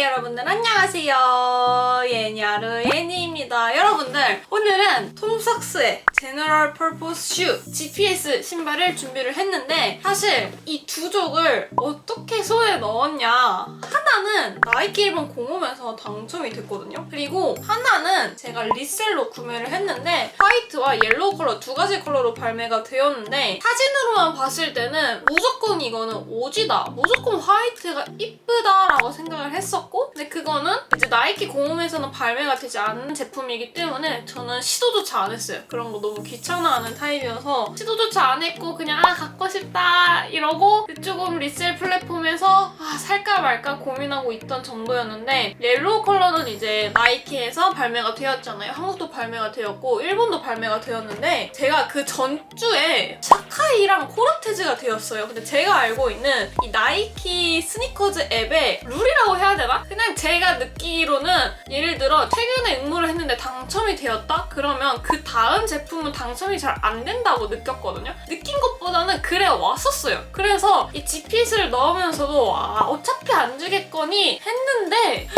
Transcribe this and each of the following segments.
여러분들 안녕하세요. 예니아르 예니입니다. 여러분들 오늘은 톰삭스의 제너럴 퍼포스 슈 GPS 신발을 준비를 했는데 사실 이 두 족을 어떻게 손에 넣었냐, 하나는 나이키 일본 공홈에서 당첨이 됐거든요. 그리고 하나는 제가 리셀로 구매를 했는데 화이트와 옐로우 컬러 두 가지 컬러로 발매가 되었는데 사진으로만 봤을 때는 무조건 이거는 오지다, 무조건 화이트가 이쁘다라고 생각을 했었고, 근데 그거는 이제 나이키 공홈에서는 발매가 되지 않는 제품이기 때문에 저는 시도조차 안 했어요. 그런 거 너무 귀찮아하는 타입이어서 시도조차 안 했고 그냥 갖고 싶다 이러고 조금 리셀 플랫폼에서 살까 말까 고민하고 있던 정도였는데, 옐로우 컬러는 이제 나이키에서 발매가 되었잖아요. 한국도 발매가 되었고 일본도 발매가 되었는데 제가 그 전주에 사카이랑 코르테즈가 되었어요. 근데 제가 알고 있는 이 나이키 스니커즈 앱에 룰이라고 해야 되나? 그냥 제가 느끼기로는 예를 들어 최근에 응모를 했는데 당첨이 되었다? 그러면 그 다음 제품은 당첨이 잘 안 된다고 느꼈거든요. 느낀 것보다는 그래 왔었어요. 그래서 이 GPS를 넣으면서도 어차피 안 주겠거니 했는데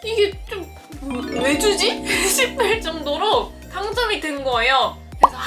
이게 좀 왜 주지? 싶을 정도로 당첨이 된 거예요. 그래서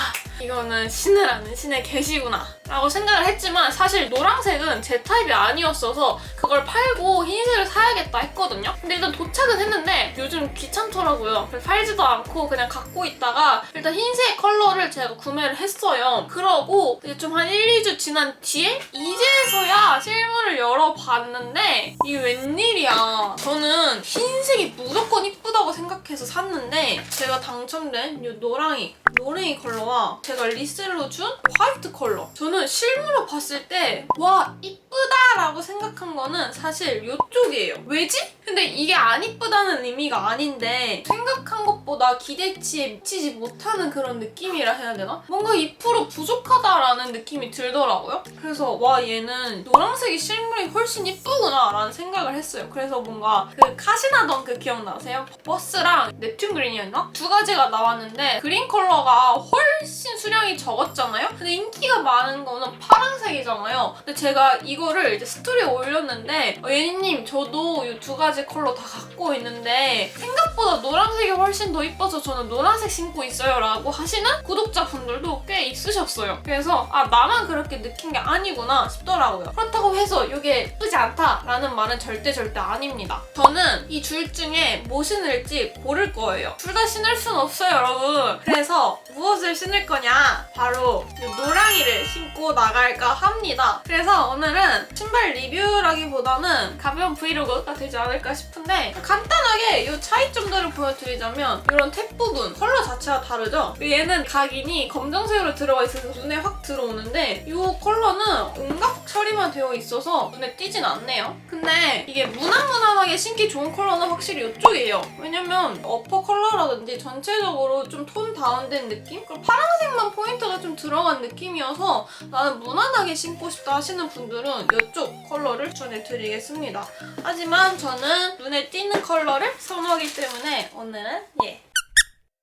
이거는 신을 아는 신의 계시구나 라고 생각을 했지만, 사실 노란색은 제 타입이 아니었어서 그걸 팔고 흰색을 사야겠다 했거든요. 근데 일단 도착은 했는데 요즘 귀찮더라고요. 그래서 팔지도 않고 그냥 갖고 있다가 일단 흰색 컬러를 제가 구매를 했어요. 그러고 이제 좀 한 1, 2주 지난 뒤에 이제서야 실물을 열어봤는데 이게 웬일이야. 저는 흰색이 무조건 이쁘다고 생각해서 샀는데 제가 당첨된 이 노랑이 컬러와 제가 리셀로 준 화이트 컬러, 저는 실물로 봤을 때 와 이쁘다라고 생각한 거는 사실 이쪽이에요. 왜지? 근데 이게 안 이쁘다는 의미가 아닌데 생각한 것보다 기대치에 미치지 못하는 그런 느낌이라 해야 되나? 뭔가 2% 부족하다라는 느낌이 들더라고요. 그래서 와 얘는 노란색이 실물이 훨씬 이쁘구나 라는 생각을 했어요. 그래서 뭔가 그 카시나던 그 기억나세요? 버스랑 넵튠 그린이었나? 두 가지가 나왔는데 그린 컬러가 훨씬 수량이 적었잖아요? 근데 인기가 많은 거는 파란색이잖아요. 근데 제가 이거를 이제 스토리에 올렸는데 예니님 저도 이 두 가지 컬러 다 갖고 있는데 생각보다 노란색이 훨씬 더 이뻐서 저는 노란색 신고 있어요 라고 하시는 구독자분들도 꽤 있으셨어요. 그래서 나만 그렇게 느낀 게 아니구나 싶더라고요. 그렇다고 해서 이게 예쁘지 않다라는 말은 절대 아닙니다. 저는 이 둘 중에 뭐 신을지 고를 거예요. 둘 다 신을 순 없어요 여러분. 그래서 무엇을 신을 거냐, 바로 이 노랑이를 신고 나갈까 합니다. 그래서 오늘은 신발 리뷰라기보다는 가벼운 브이로그가 되지 않을까 싶은데, 간단하게 이 차이점들을 보여드리자면 이런 탭 부분 컬러 자체가 다르죠? 얘는 각인이 검정색으로 들어가 있어서 눈에 확 들어오는데 이 컬러는 음각 처리만 되어 있어서 눈에 띄진 않네요. 근데 이게 무난무난하게 신기 좋은 컬러는 확실히 이쪽이에요. 왜냐면 어퍼 컬러라든지 전체적으로 좀 톤 다운된 느낌? 그리고 파란색만 포인트가 좀 들어간 느낌이어서 나는 무난하게 신고 싶다 하시는 분들은 이쪽 컬러를 추천해드리겠습니다. 하지만 저는 눈에 띄는 컬러를 선호하기 때문에 오늘은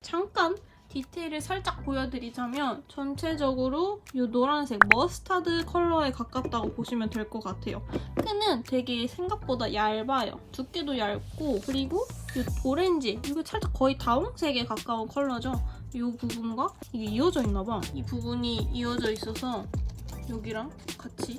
잠깐 디테일을 살짝 보여드리자면 전체적으로 이 노란색 머스타드 컬러에 가깝다고 보시면 될 것 같아요. 끈은 되게 생각보다 얇아요. 두께도 얇고, 그리고 이 오렌지, 이거 살짝 거의 다홍색에 가까운 컬러죠. 이 부분과 이게 이어져 있나봐. 이 부분이 이어져 있어서 여기랑 같이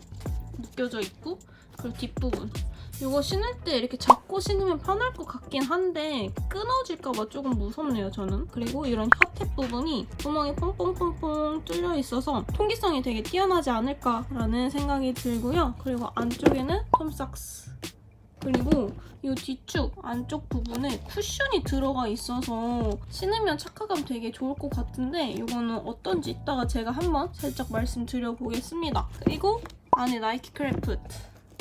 느껴져 있고, 그리고 뒷부분 이거 신을 때 이렇게 잡고 신으면 편할 것 같긴 한데 끊어질까봐 조금 무섭네요 저는. 그리고 이런 혀탭 부분이 구멍이 퐁퐁퐁퐁 뚫려 있어서 통기성이 되게 뛰어나지 않을까라는 생각이 들고요. 그리고 안쪽에는 톰삭스, 그리고 이 뒤축 안쪽 부분에 쿠션이 들어가 있어서 신으면 착화감 되게 좋을 것 같은데 이거는 어떤지 이따가 제가 한번 살짝 말씀드려 보겠습니다. 그리고 안에 나이키 크래프트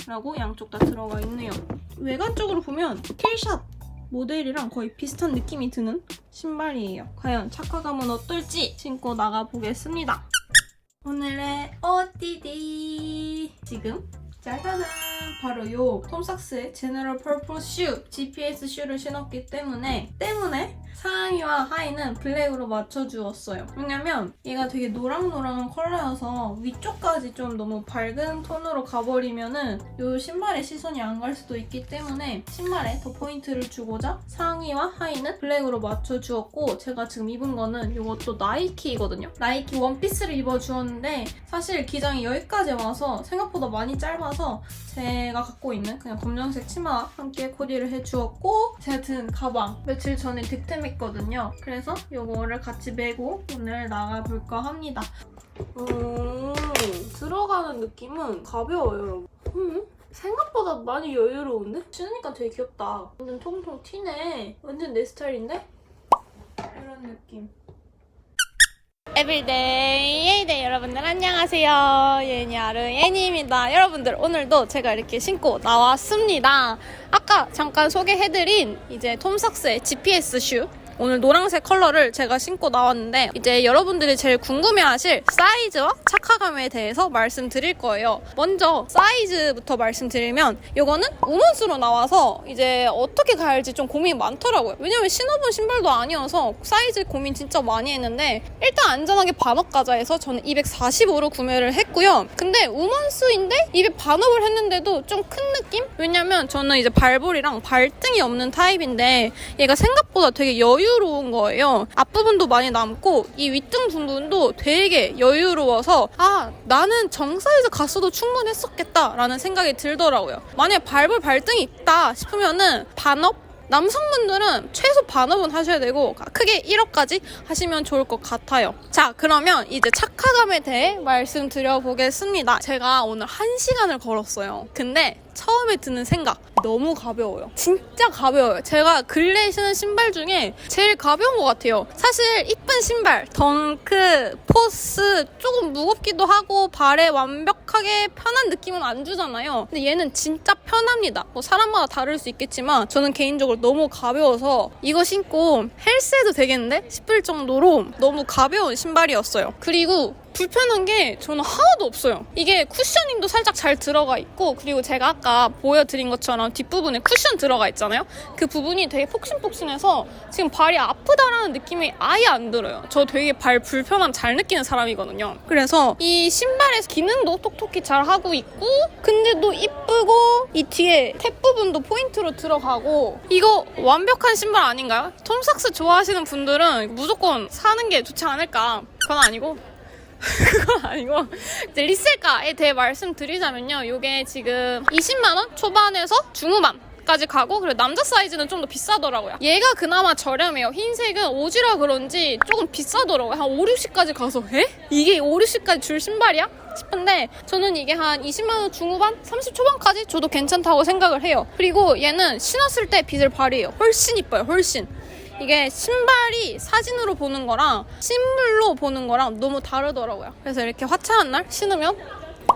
라고 양쪽 다 들어가 있네요. 외관적으로 보면 킬샷 모델이랑 거의 비슷한 느낌이 드는 신발이에요. 과연 착화감은 어떨지 신고 나가보겠습니다. 오늘의 OOTD 지금 짜자잔! 바로 요 톰삭스의 제너럴 퍼포스 슈 GPS 슈를 신었기 때문에 상의와 하의는 블랙으로 맞춰주었어요. 왜냐면 얘가 되게 노랑노랑한 컬러여서 위쪽까지 좀 너무 밝은 톤으로 가버리면은 이 신발에 시선이 안 갈 수도 있기 때문에 신발에 더 포인트를 주고자 상의와 하의는 블랙으로 맞춰주었고, 제가 지금 입은 거는 이것도 나이키거든요. 나이키 원피스를 입어주었는데 사실 기장이 여기까지 와서 생각보다 많이 짧아서 제가 갖고 있는 그냥 검정색 치마와 함께 코디를 해주었고, 제가 든 가방 며칠 전에 득템했거든요. 그래서 이거를 같이 메고 오늘 나가볼까 합니다. 들어가는 느낌은 가벼워요, 여러분. 생각보다 많이 여유로운데? 신으니까 되게 귀엽다. 완전 통통 튀네. 완전 내 스타일인데? 이런 느낌. 에브리데이 예이데이 여러분들 안녕하세요. 예니아르 예니입니다. 여러분들 오늘도 제가 이렇게 신고 나왔습니다. 아까 잠깐 소개해드린 이제 톰삭스의 GPS 슈, 오늘 노란색 컬러를 제가 신고 나왔는데, 이제 여러분들이 제일 궁금해하실 사이즈와 착화감에 대해서 말씀드릴 거예요. 먼저 사이즈부터 말씀드리면 이거는 우먼스로 나와서 이제 어떻게 갈지 좀 고민이 많더라고요. 왜냐면 신어본 신발도 아니어서 사이즈 고민 진짜 많이 했는데, 일단 안전하게 반업 가자 해서 저는 245로 구매를 했고요. 근데 우먼스인데 200 반업을 했는데도 좀 큰 느낌? 왜냐면 저는 이제 발볼이랑 발등이 없는 타입인데 얘가 생각보다 되게 여유로운 거예요. 앞부분도 많이 남고 이 윗등 부분도 되게 여유로워서 나는 정 사이즈 갔어도 충분했었겠다 라는 생각이 들더라고요. 만약에 발볼 발등이 있다 싶으면은 반업? 남성분들은 최소 반업은 하셔야 되고 크게 1업까지 하시면 좋을 것 같아요. 자, 그러면 이제 착화감에 대해 말씀드려보겠습니다. 제가 오늘 1시간을 걸었어요. 근데 처음에 드는 생각, 너무 가벼워요. 진짜 가벼워요. 제가 근래에 신은 신발 중에 제일 가벼운 것 같아요. 사실 이쁜 신발, 덩크, 포스 조금 무겁기도 하고 발에 완벽하게 편한 느낌은 안 주잖아요. 근데 얘는 진짜 편합니다. 뭐 사람마다 다를 수 있겠지만 저는 개인적으로 너무 가벼워서 이거 신고 헬스해도 되겠는데 싶을 정도로 너무 가벼운 신발이었어요. 그리고 불편한 게 저는 하나도 없어요. 이게 쿠셔닝도 살짝 잘 들어가 있고, 그리고 제가 아까 보여드린 것처럼 뒷부분에 쿠션 들어가 있잖아요. 그 부분이 되게 폭신폭신해서 지금 발이 아프다라는 느낌이 아예 안 들어요. 저 되게 발 불편함 잘 느끼는 사람이거든요. 그래서 이 신발의 기능도 톡톡히 잘 하고 있고, 근데도 이쁘고 이 뒤에 탭 부분도 포인트로 들어가고, 이거 완벽한 신발 아닌가요? 톰삭스 좋아하시는 분들은 무조건 사는 게 좋지 않을까. 그건 아니고 그건 아니고, 이제 리셀가에 대해 말씀드리자면요, 이게 지금 20만원 초반에서 중후반까지 가고, 그리고 남자 사이즈는 좀 더 비싸더라고요. 얘가 그나마 저렴해요. 흰색은 오지라 그런지 조금 비싸더라고요. 한 5, 60까지 가서 이게 5, 60까지 줄 신발이야? 싶은데 저는 이게 한 20만원 중후반? 30 초반까지 줘도 괜찮다고 생각을 해요. 그리고 얘는 신었을 때 비들 발이에요. 훨씬 이뻐요, 훨씬. 이게 신발이 사진으로 보는 거랑 실물로 보는 거랑 너무 다르더라고요. 그래서 이렇게 화창한 날 신으면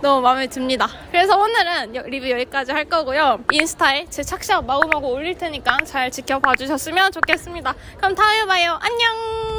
너무 마음에 듭니다. 그래서 오늘은 리뷰 여기까지 할 거고요. 인스타에 제 착샷 마구마구 올릴 테니까 잘 지켜봐 주셨으면 좋겠습니다. 그럼 다음에 봐요. 안녕!